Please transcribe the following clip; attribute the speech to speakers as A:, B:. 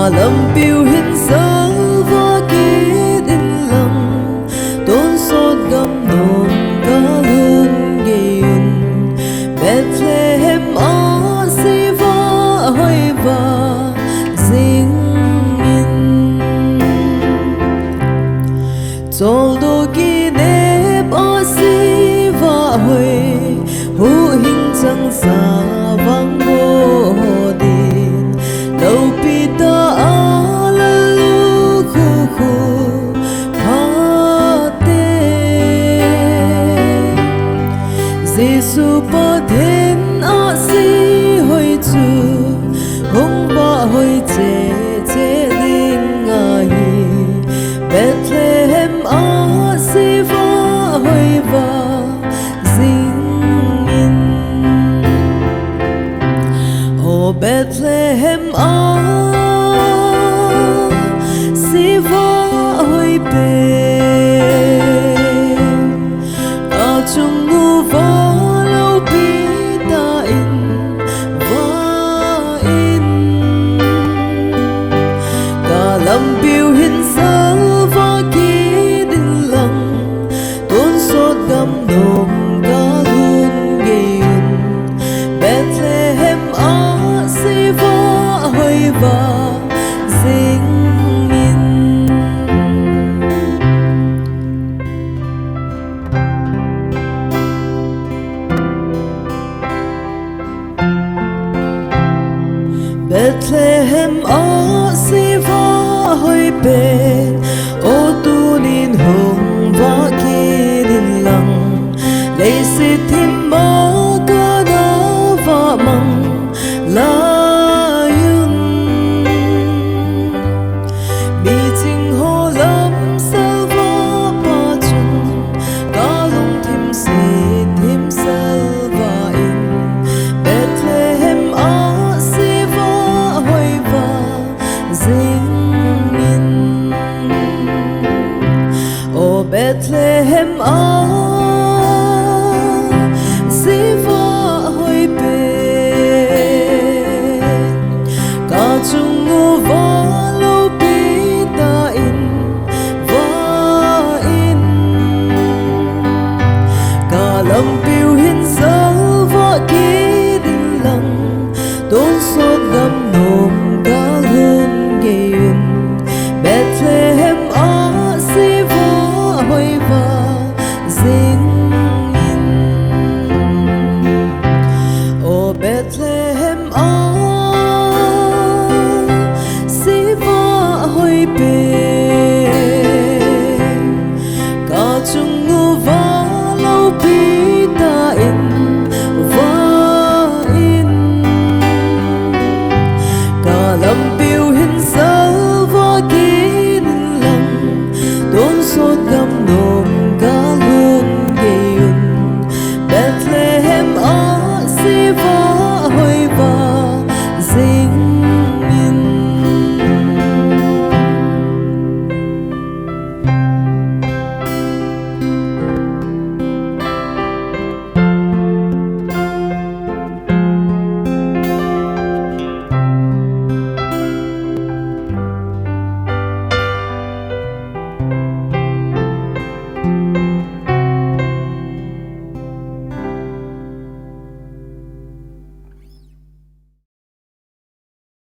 A: lâm biểu hiện dấu và ký định lòng tôn sốt gầm nôm cả hơn ghiền Bethlehem ở si va hơi và dinh in Chol do ki nếp ở si va hơi hu hình chẳng xa vang vô din đâu pita ala lu khu khu phate Giêsu pa then a si hoi chu hong ba hoi che che ding a hi Bethlehem a si va hoi va zing in O Bethlehem a si va hoi pe ta chung ngu va lâu pi ta in ta lâm biểu hiện dấu và ký định lòng tôn sốt gầm nôm cả luôn ghiền Bethlehem ở si va hơi và dinh in Bethlehem ở si va hơi pe